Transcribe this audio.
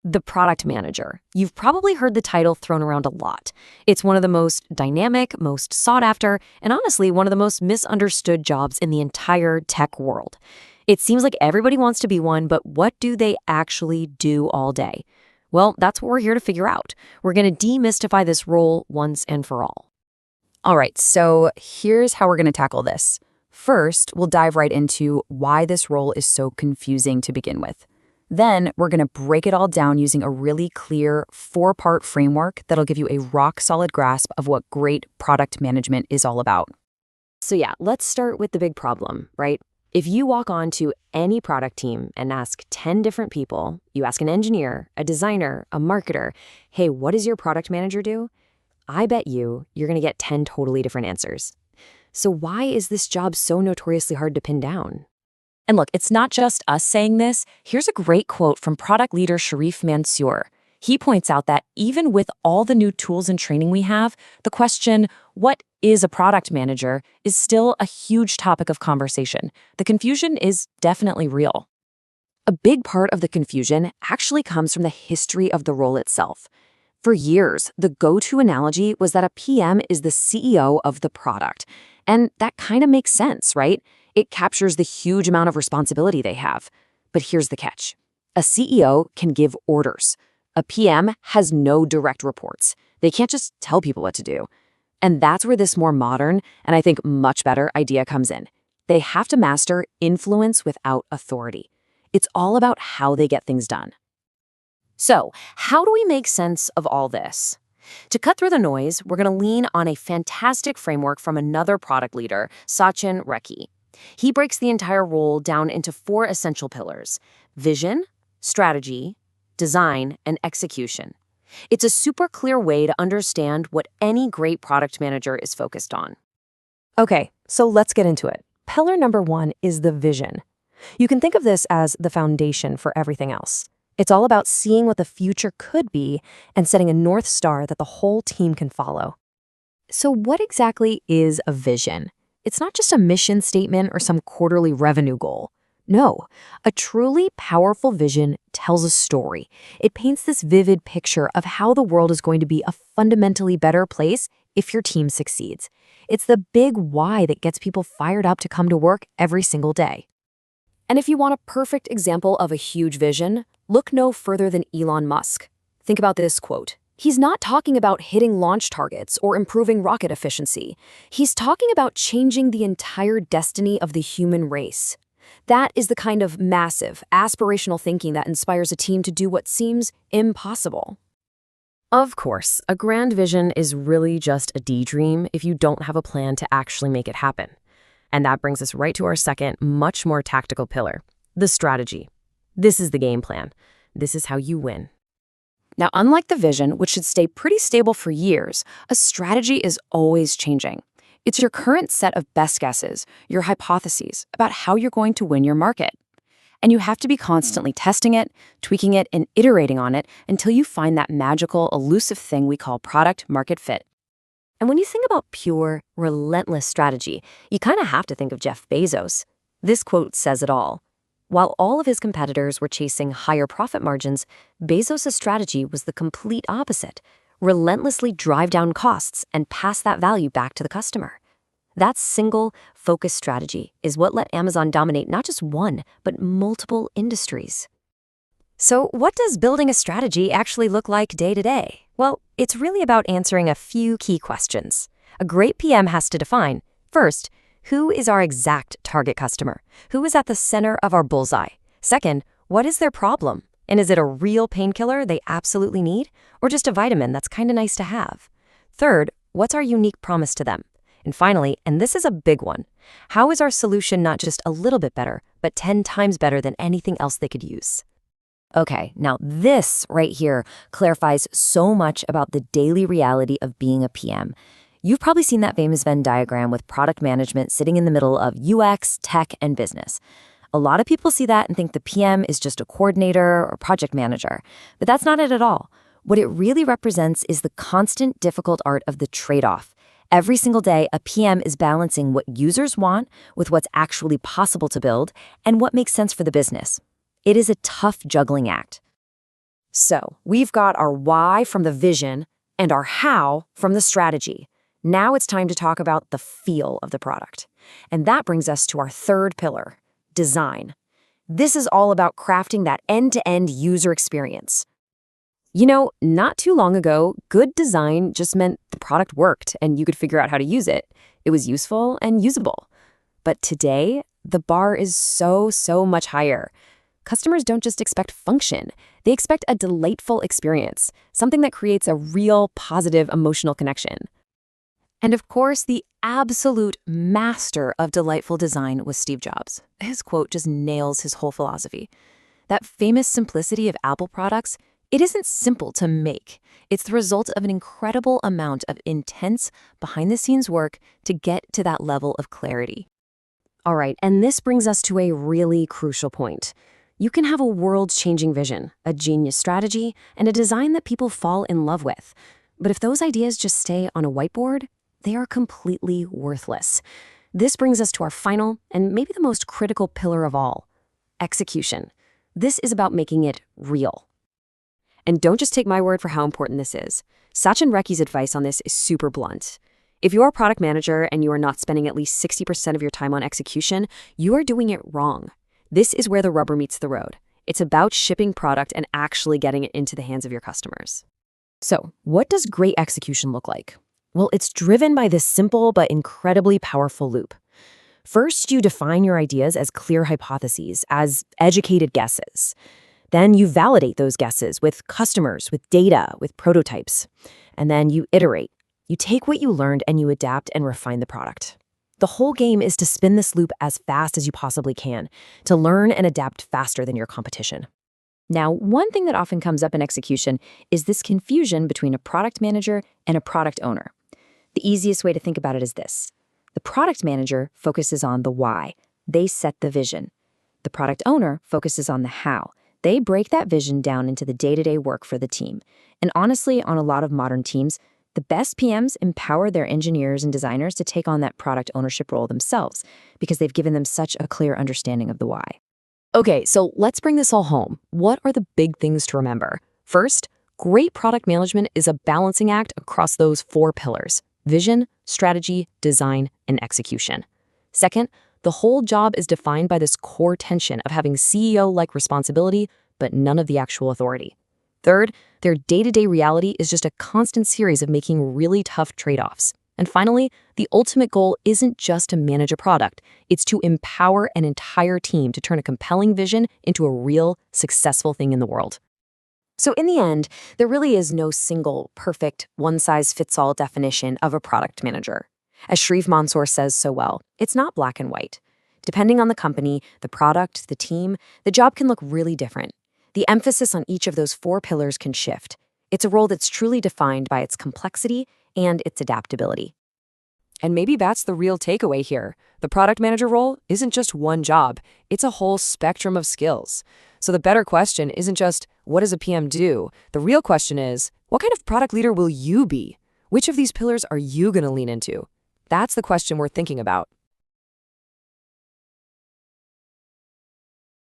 The product manager. You've probably heard the title thrown around a lot. It's one of the most dynamic, most sought after, and honestly, one of the most misunderstood jobs in the entire tech world. It seems like everybody wants to be one, but what do they actually do all day? Well, that's what we're here to figure out. We're going to demystify this role once and for all. All right, so here's how we're going to tackle this. First, we'll dive right into why this role is so confusing to begin with. Then, we're going to break it all down using a really clear 4-part framework that'll give you a rock-solid grasp of what great product management is all about. So yeah, let's start with the big problem, right? If you walk on to any product team and ask 10 different people, you ask an engineer, a designer, a marketer, hey, what does your product manager do? I bet you're going to get 10 totally different answers. So why is this job so notoriously hard to pin down? And look, it's not just us saying this. Here's a great quote from product leader Sharif Mansour. He points out that even with all the new tools and training we have, the question, what is a product manager, is still a huge topic of conversation. The confusion is definitely real. A big part of the confusion actually comes from the history of the role itself. For years, the go-to analogy was that a PM is the CEO of the product. And that kind of makes sense, right? It captures the huge amount of responsibility they have. But here's the catch. A CEO can give orders. A PM has no direct reports. They can't just tell people what to do. And that's where this more modern, and I think much better, idea comes in. They have to master influence without authority. It's all about how they get things done. So, how do we make sense of all this? To cut through the noise, we're going to lean on a fantastic framework from another product leader, Sachin Rekhi. He breaks the entire role down into 4 essential pillars: vision, strategy, design, and execution. It's a super clear way to understand what any great product manager is focused on. Okay, so let's get into it. Pillar number 1 is the vision. You can think of this as the foundation for everything else. It's all about seeing what the future could be and setting a North Star that the whole team can follow. So what exactly is a vision? It's not just a mission statement or some quarterly revenue goal. No, a truly powerful vision tells a story. It paints this vivid picture of how the world is going to be a fundamentally better place if your team succeeds. It's the big why that gets people fired up to come to work every single day. And if you want a perfect example of a huge vision, look no further than Elon Musk. Think about this quote. He's not talking about hitting launch targets or improving rocket efficiency. He's talking about changing the entire destiny of the human race. That is the kind of massive, aspirational thinking that inspires a team to do what seems impossible. Of course, a grand vision is really just a daydream if you don't have a plan to actually make it happen. And that brings us right to our second, much more tactical pillar, the strategy. This is the game plan. This is how you win. Now, unlike the vision, which should stay pretty stable for years, a strategy is always changing. It's your current set of best guesses, your hypotheses about how you're going to win your market. And you have to be constantly testing it, tweaking it, and iterating on it until you find that magical, elusive thing we call product market fit. And when you think about pure, relentless strategy, you kind of have to think of Jeff Bezos. This quote says it all. While all of his competitors were chasing higher profit margins, Bezos' strategy was the complete opposite: relentlessly drive down costs and pass that value back to the customer. That single, focused strategy is what let Amazon dominate not just one, but multiple industries. So what does building a strategy actually look like day to day? Well, it's really about answering a few key questions. A great PM has to define, first, who is our exact target customer? Who is at the center of our bullseye? Second, what is their problem? And is it a real painkiller they absolutely need, or just a vitamin that's kind of nice to have? Third, what's our unique promise to them? And finally, and this is a big one, how is our solution not just a little bit better, but 10 times better than anything else they could use? Okay, now this right here clarifies so much about the daily reality of being a PM. You've probably seen that famous Venn diagram with product management sitting in the middle of UX, tech, and business. A lot of people see that and think the PM is just a coordinator or project manager, but that's not it at all. What it really represents is the constant, difficult art of the trade-off. Every single day, a PM is balancing what users want with what's actually possible to build and what makes sense for the business. It is a tough juggling act. So we've got our why from the vision and our how from the strategy. Now it's time to talk about the feel of the product. And that brings us to our third pillar, design. This is all about crafting that end-to-end user experience. You know, not too long ago, good design just meant the product worked and you could figure out how to use it. It was useful and usable. But today, the bar is so much higher. Customers don't just expect function. They expect a delightful experience, something that creates a real positive emotional connection. And of course, the absolute master of delightful design was Steve Jobs. His quote just nails his whole philosophy. That famous simplicity of Apple products, it isn't simple to make. It's the result of an incredible amount of intense, behind-the-scenes work to get to that level of clarity. All right, and this brings us to a really crucial point. You can have a world-changing vision, a genius strategy, and a design that people fall in love with. But if those ideas just stay on a whiteboard, they are completely worthless. This brings us to our final and maybe the most critical pillar of all, execution. This is about making it real. And don't just take my word for how important this is. Sachin Rekhi's advice on this is super blunt. If you're a product manager and you are not spending at least 60% of your time on execution, you are doing it wrong. This is where the rubber meets the road. It's about shipping product and actually getting it into the hands of your customers. So, what does great execution look like? Well, it's driven by this simple but incredibly powerful loop. First, you define your ideas as clear hypotheses, as educated guesses. Then you validate those guesses with customers, with data, with prototypes. And then you iterate. You take what you learned and you adapt and refine the product. The whole game is to spin this loop as fast as you possibly can, to learn and adapt faster than your competition. Now, one thing that often comes up in execution is this confusion between a product manager and a product owner. The easiest way to think about it is this. The product manager focuses on the why. They set the vision. The product owner focuses on the how. They break that vision down into the day-to-day work for the team. And honestly, on a lot of modern teams, the best PMs empower their engineers and designers to take on that product ownership role themselves because they've given them such a clear understanding of the why. Okay, so let's bring this all home. What are the big things to remember? First, great product management is a balancing act across those 4 pillars: vision, strategy, design, and execution. Second, the whole job is defined by this core tension of having CEO-like responsibility, but none of the actual authority. Third, their day-to-day reality is just a constant series of making really tough trade-offs. And finally, the ultimate goal isn't just to manage a product. It's to empower an entire team to turn a compelling vision into a real, successful thing in the world. So in the end, there really is no single, perfect, one-size-fits-all definition of a product manager. As Sharif Mansour says so well, it's not black and white. Depending on the company, the product, the team, the job can look really different. The emphasis on each of those 4 pillars can shift. It's a role that's truly defined by its complexity and its adaptability. And maybe that's the real takeaway here. The product manager role isn't just one job, it's a whole spectrum of skills. So the better question isn't just, what does a PM do? The real question is, what kind of product leader will you be? Which of these pillars are you going to lean into? That's the question we're thinking about.